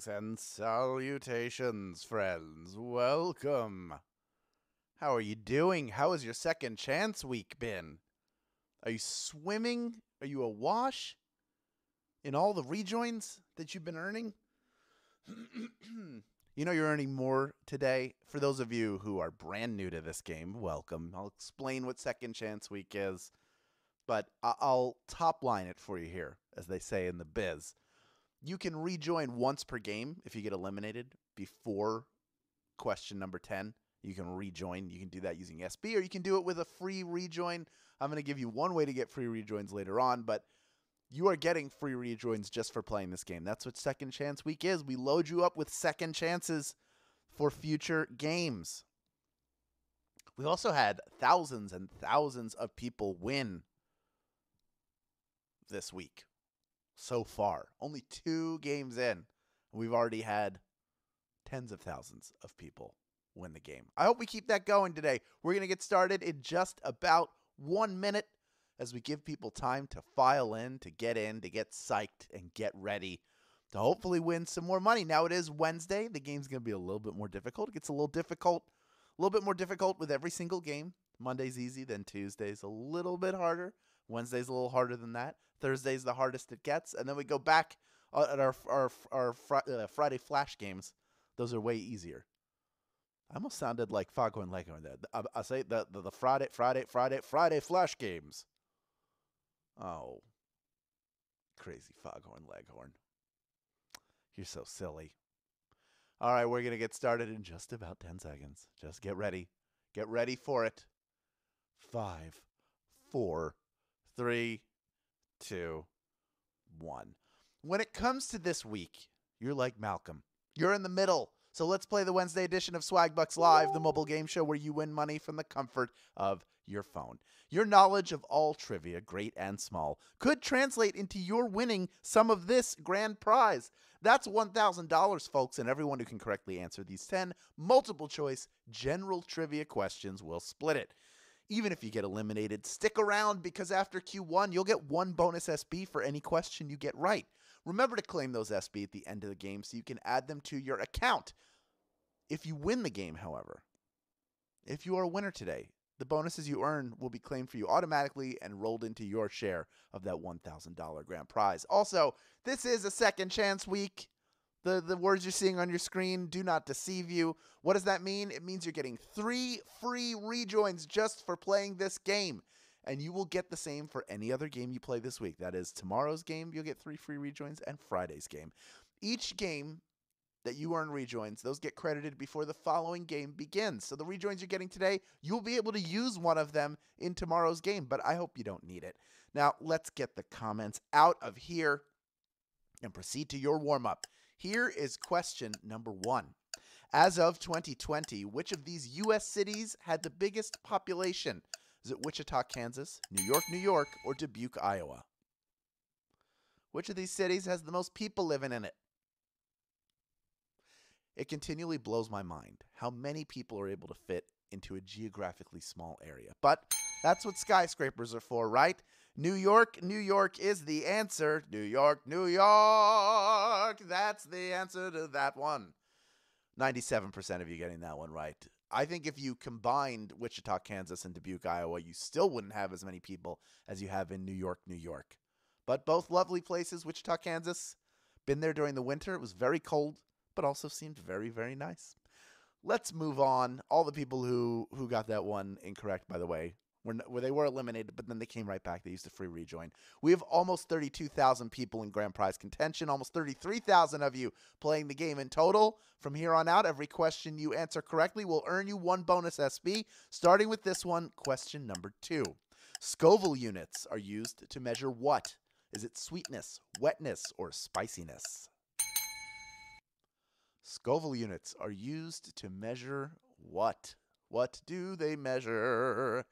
and salutations, friends. Welcome. How are you doing? How has your second chance week been? Are you swimming? Are you awash in all the rejoins that you've been earning? You know you're earning more today. For those of you who are brand new to this game, welcome. I'll explain what second chance week is, but I'll top line it for you here, as they say in the biz. You can rejoin once per game if you get eliminated before question number 10. You can rejoin. You can do that using SB, or you can do it with a free rejoin. I'm going to give you one way to get free rejoins later on, but you are getting free rejoins just for playing this game. That's what Second Chance Week is. We load you up with second chances for future games. We also had thousands and thousands of people win this week. So far, only 2 games in, we've already had tens of thousands of people win the game. I hope we keep that going today. We're going to get started in just about 1 minute as we give people time to file in, to get psyched, and get ready to hopefully win some more money. Now it is Wednesday. The game's going to be a little bit more difficult. It gets a little bit more difficult with every single game. Monday's easy, then Tuesday's a little bit harder. Wednesday's a little harder than that. Thursday's the hardest it gets. And then we go back at our Friday Flash games. Those are way easier. I almost sounded like Foghorn Leghorn there. I say the Friday Flash games. Oh, crazy Foghorn Leghorn. You're so silly. All right, we're going to get started in just about 10 seconds. Just get ready. Get ready for it. 5, 4, 3, 2, 1. When it comes to this week, you're like Malcolm. You're in the middle. So let's play the Wednesday edition of Swagbucks Live, the mobile game show where you win money from the comfort of your phone. Your knowledge of all trivia, great and small, could translate into your winning some of this grand prize. That's $1,000, folks, and everyone who can correctly answer these 10 multiple-choice general trivia questions will split it. Even if you get eliminated, stick around because after Q1, you'll get 1 bonus SB for any question you get right. Remember to claim those SB at the end of the game so you can add them to your account. If you win the game, however, if you are a winner today, the bonuses you earn will be claimed for you automatically and rolled into your share of that $1,000 grand prize. Also, this is a second chance week. The words you're seeing on your screen do not deceive you. What does that mean? It means you're getting 3 free rejoins just for playing this game. And you will get the same for any other game you play this week. That is tomorrow's game, you'll get 3 free rejoins, and Friday's game. Each game that you earn rejoins, those get credited before the following game begins. So the rejoins you're getting today, you'll be able to use one of them in tomorrow's game, but I hope you don't need it. Now, let's get the comments out of here and proceed to your warm-up. Here is question number 1. As of 2020, which of these U.S. cities had the biggest population? Is it Wichita, Kansas, New York, or Dubuque, Iowa? Which of these cities has the most people living in it? It continually blows my mind how many people are able to fit into a geographically small area. But that's what skyscrapers are for, right? New York is the answer. New York, that's the answer to that one. 97% of you getting that one right. I think if you combined Wichita, Kansas, and Dubuque, Iowa, you still wouldn't have as many people as you have in New York. But both lovely places, Wichita, Kansas. Been there during the winter. It was very cold, but also seemed very, very nice. Let's move on. All the people who got that one incorrect, by the way, where they were eliminated, but then they came right back. They used a free rejoin. We have almost 32,000 people in grand prize contention, almost 33,000 of you playing the game in total. From here on out, every question you answer correctly will earn you 1 bonus SB, starting with this one, question number 2. Scoville units are used to measure what? Is it sweetness, wetness, or spiciness? Scoville units are used to measure what? What do they measure?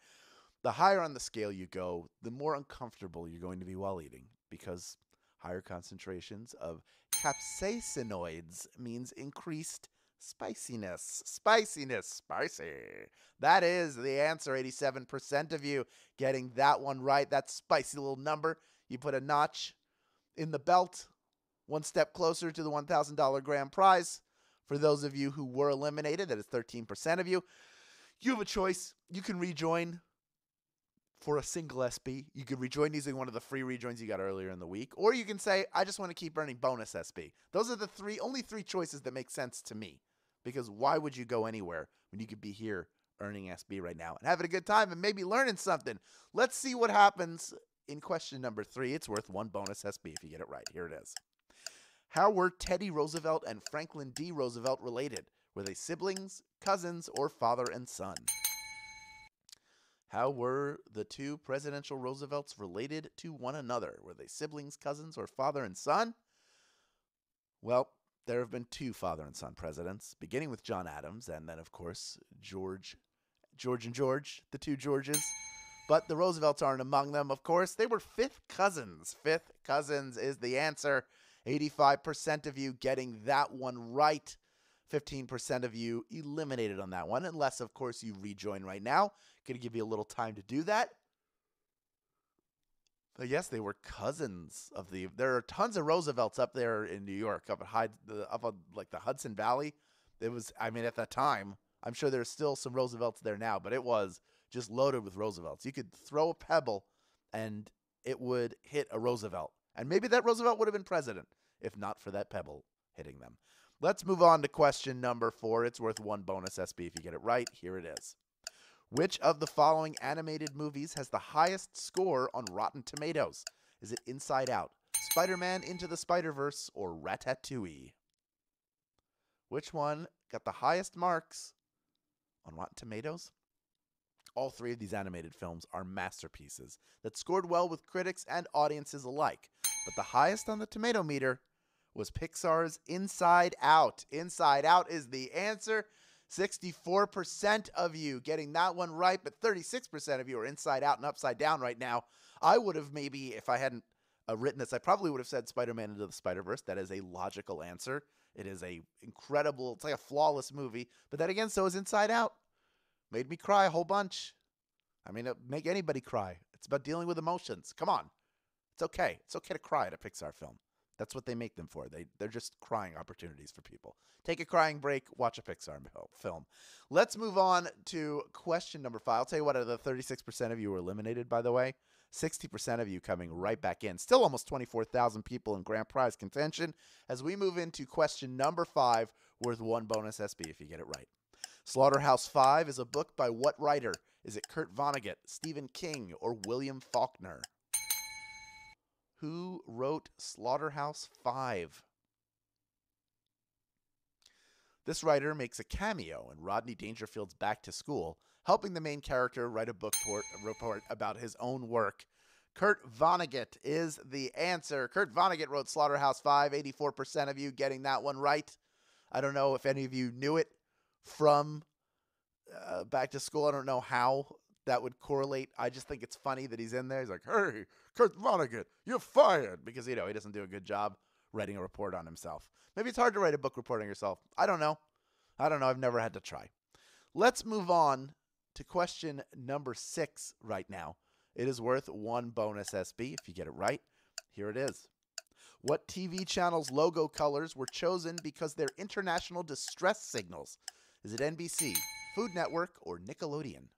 The higher on the scale you go, the more uncomfortable you're going to be while eating, because higher concentrations of capsaicinoids means increased spiciness. Spicy. That is the answer. 87% of you getting that one right. That spicy little number. You put a notch in the belt one step closer to the $1,000 grand prize. For those of you who were eliminated, that is 13% of you, you have a choice. You can rejoin for a single SB. You could rejoin using one of the free rejoins you got earlier in the week. Or you can say, I just want to keep earning bonus SB. Those are the only three choices that make sense to me. Because why would you go anywhere when you could be here earning SB right now and having a good time and maybe learning something? Let's see what happens in question number 3. It's worth one bonus SB if you get it right. Here it is. How were Teddy Roosevelt and Franklin D. Roosevelt related? Were they siblings, cousins, or father and son? How were the two presidential Roosevelts related to one another? Were they siblings, cousins, or father and son? Well, there have been 2 father and son presidents, beginning with John Adams, and then, of course, George and George, the 2 Georges. But the Roosevelts aren't among them, of course. They were 5th cousins. 5th cousins is the answer. 85% of you getting that one right. 15% of you eliminated on that one, unless, of course, you rejoin right now. Going to give you a little time to do that. But yes, they were cousins of the. There are tons of Roosevelts up there in New York, up on like the Hudson Valley. It was, I mean, at that time, I'm sure there's still some Roosevelts there now, but it was just loaded with Roosevelts. You could throw a pebble, and it would hit a Roosevelt, and maybe that Roosevelt would have been president if not for that pebble hitting them. Let's move on to question number 4. It's worth one bonus SB if you get it right. Here it is. Which of the following animated movies has the highest score on Rotten Tomatoes? Is it Inside Out, Spider-Man Into the Spider-Verse, or Ratatouille? Which one got the highest marks on Rotten Tomatoes? All 3 of these animated films are masterpieces that scored well with critics and audiences alike. But the highest on the tomato meter was Pixar's Inside Out. Inside Out is the answer. 64% of you getting that one right, but 36% of you are inside out and upside down right now. I would have maybe, if I hadn't written this, I probably would have said Spider-Man Into the Spider-Verse. That is a logical answer. It is a incredible, it's like a flawless movie. But then again, so is Inside Out. Made me cry a whole bunch. I mean, it'll make anybody cry. It's about dealing with emotions. Come on. It's okay. It's okay to cry at a Pixar film. That's what they make them for. They're just crying opportunities for people. Take a crying break, watch a Pixar film. Let's move on to question number 5. I'll tell you what, the 36% of you were eliminated, by the way. 60% of you coming right back in. Still almost 24,000 people in grand prize contention. As we move into question number 5, worth one bonus SB if you get it right. Slaughterhouse-Five is a book by what writer? Is it Kurt Vonnegut, Stephen King, or William Faulkner? Who wrote Slaughterhouse-Five? This writer makes a cameo in Rodney Dangerfield's Back to School, helping the main character write a book report about his own work. Kurt Vonnegut is the answer. Kurt Vonnegut wrote Slaughterhouse-Five. 84% of you getting that one right. I don't know if any of you knew it from Back to School. I don't know how that would correlate. I just think it's funny that he's in there. He's like, hey, Kurt Vonnegut, you're fired. Because, he doesn't do a good job writing a report on himself. Maybe it's hard to write a book report on yourself. I don't know. I've never had to try. Let's move on to question number 6 right now. It is worth one bonus SB if you get it right. Here it is. What TV channel's logo colors were chosen because they're international distress signals? Is it NBC, Food Network, or Nickelodeon?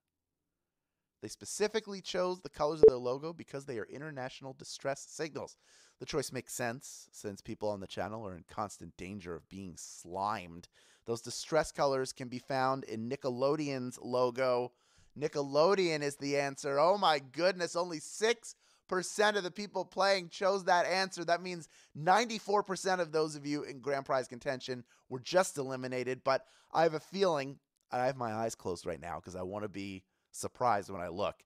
They specifically chose the colors of their logo because they are international distress signals. The choice makes sense since people on the channel are in constant danger of being slimed. Those distress colors can be found in Nickelodeon's logo. Nickelodeon is the answer. Oh my goodness, only 6% of the people playing chose that answer. That means 94% of those of you in grand prize contention were just eliminated. But I have a feeling, I have my eyes closed right now because I want to be surprised when I look,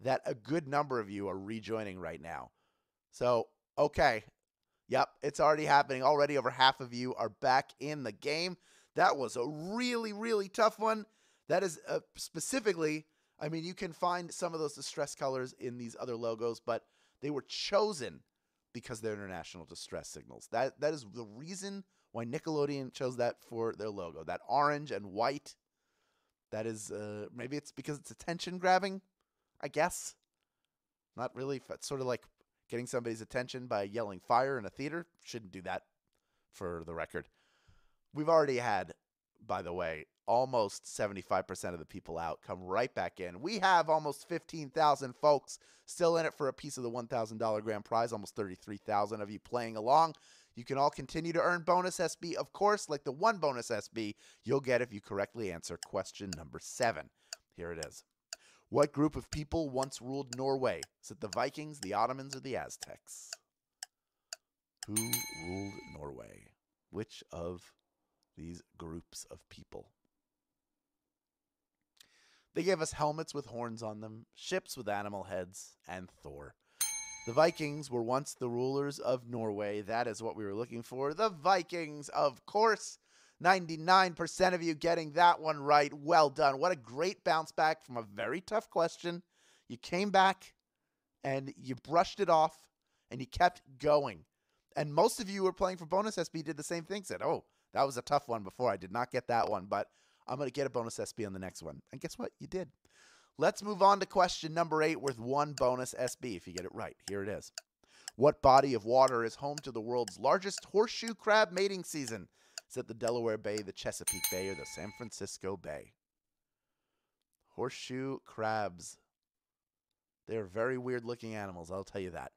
that a good number of you are rejoining right now. So, okay. Yep, it's already happening. Already over half of you are back in the game. That was a really, really tough one. That is specifically, I mean, you can find some of those distress colors in these other logos, but they were chosen because they're international distress signals. That is the reason why Nickelodeon chose that for their logo. That orange and white, that is, maybe it's because it's attention grabbing, I guess. Not really. It's sort of like getting somebody's attention by yelling fire in a theater. Shouldn't do that for the record. We've already had, by the way, almost 75% of the people out come right back in. We have almost 15,000 folks still in it for a piece of the $1,000 grand prize, almost 33,000 of you playing along. You can all continue to earn bonus SB, of course, like the one bonus SB you'll get if you correctly answer question number 7. Here it is. What group of people once ruled Norway? Is it the Vikings, the Ottomans, or the Aztecs? Who ruled Norway? Which of these groups of people? They gave us helmets with horns on them, ships with animal heads, and Thor. The Vikings were once the rulers of Norway. That is what we were looking for. The Vikings, of course. 99% of you getting that one right. Well done. What a great bounce back from a very tough question. You came back and you brushed it off and you kept going. And most of you who were playing for bonus SB did the same thing. Said, oh, that was a tough one before. I did not get that one, but I'm going to get a bonus SB on the next one. And guess what? You did. Let's move on to question number 8 with one bonus SB if you get it right. Here it is. What body of water is home to the world's largest horseshoe crab mating season? Is it the Delaware Bay, the Chesapeake Bay, or the San Francisco Bay? Horseshoe crabs. They're very weird looking animals, I'll tell you that.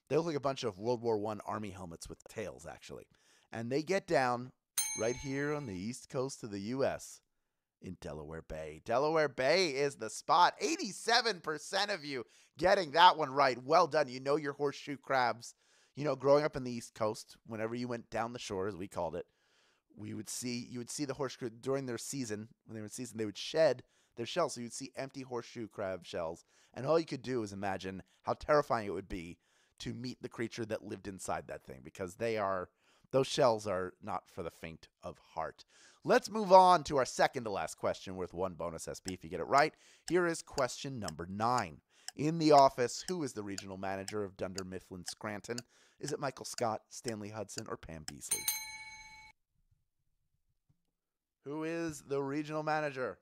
They look like a bunch of World War I Army helmets with tails, actually. And they get down right here on the east coast of the U.S. in Delaware Bay. Delaware Bay is the spot. 87% of you getting that one right. Well done. You know your horseshoe crabs. You know, growing up in the East Coast, whenever you went down the shore, as we called it, you would see the horseshoe during their season. When they were in season, they would shed their shells. So you'd see empty horseshoe crab shells. And all you could do is imagine how terrifying it would be to meet the creature that lived inside that thing, because those shells are not for the faint of heart. Let's move on to our second to last question with one bonus SB if you get it right. Here is question number 9. In The Office, who is the regional manager of Dunder Mifflin Scranton? Is it Michael Scott, Stanley Hudson, or Pam Beasley? Who is the regional manager?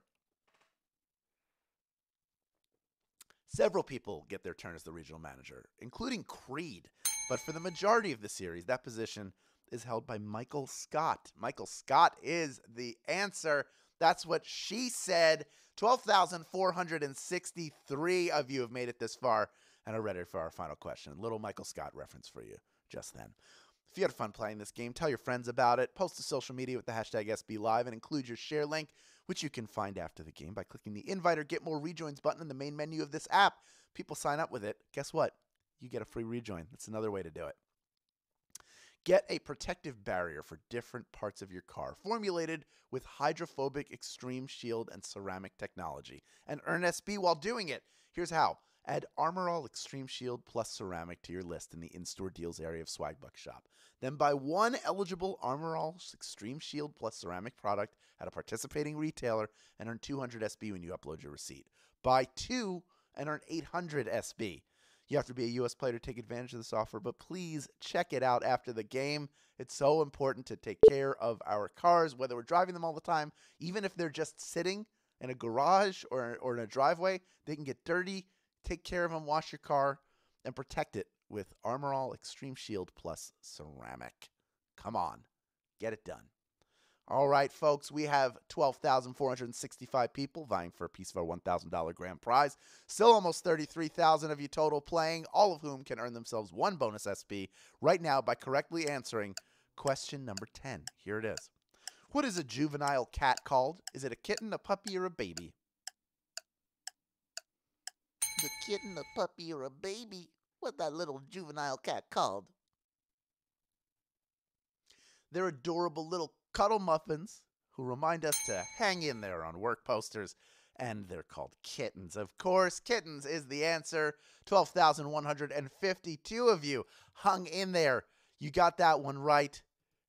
Several people get their turn as the regional manager, including Creed. But for the majority of the series, that position is held by Michael Scott. Michael Scott is the answer. That's what she said. 12,463 of you have made it this far and are ready for our final question. Little Michael Scott reference for you just then. If you had fun playing this game, tell your friends about it. Post to social media with the hashtag SBLive and include your share link, which you can find after the game by clicking the invite or get more rejoins button in the main menu of this app. People sign up with it. Guess what? You get a free rejoin. That's another way to do it. Get a protective barrier for different parts of your car, formulated with hydrophobic extreme shield and ceramic technology, and earn SB while doing it. Here's how. Add Armor All Extreme Shield plus Ceramic to your list in the in-store deals area of Swagbucks shop. Then buy one eligible Armor All Extreme Shield plus Ceramic product at a participating retailer and earn 200 SB when you upload your receipt. Buy 2 and earn 800 SB. You have to be a U.S. player to take advantage of this offer, but please check it out after the game. It's so important to take care of our cars, whether we're driving them all the time, even if they're just sitting in a garage or in a driveway. They can get dirty. Take care of them, wash your car, and protect it with Armor All Extreme Shield plus Ceramic. Come on, get it done. All right, folks, we have 12,465 people vying for a piece of our $1,000 grand prize. Still almost 33,000 of you total playing, all of whom can earn themselves one bonus SB right now by correctly answering question number 10. Here it is. What is a juvenile cat called? Is it a kitten, a puppy, or a baby? The kitten, a puppy, or a baby? What's that little juvenile cat called? They're adorable little cuddle muffins who remind us to hang in there on work posters, and they're called kittens. Of course, kittens is the answer. 12,152 of you hung in there. You got that one right.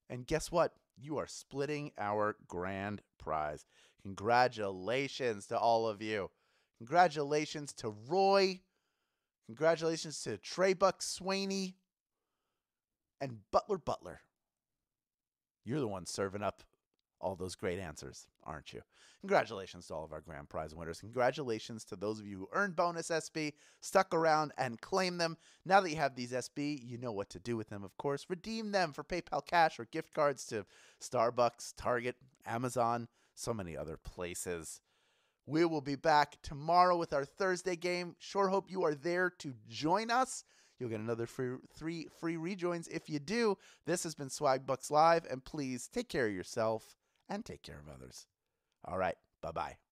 And guess what? You are splitting our grand prize. Congratulations to all of you. Congratulations to Roy. Congratulations to Trey Buck Swaney and Butler. You're the one serving up all those great answers, aren't you? Congratulations to all of our grand prize winners. Congratulations to those of you who earned bonus SB, stuck around, and claimed them. Now that you have these SB, you know what to do with them, of course. Redeem them for PayPal cash or gift cards to Starbucks, Target, Amazon, so many other places. We will be back tomorrow with our Thursday game. Sure hope you are there to join us. You'll get another three free rejoins if you do. This has been Swagbucks Live, and please take care of yourself and take care of others. All right, bye-bye.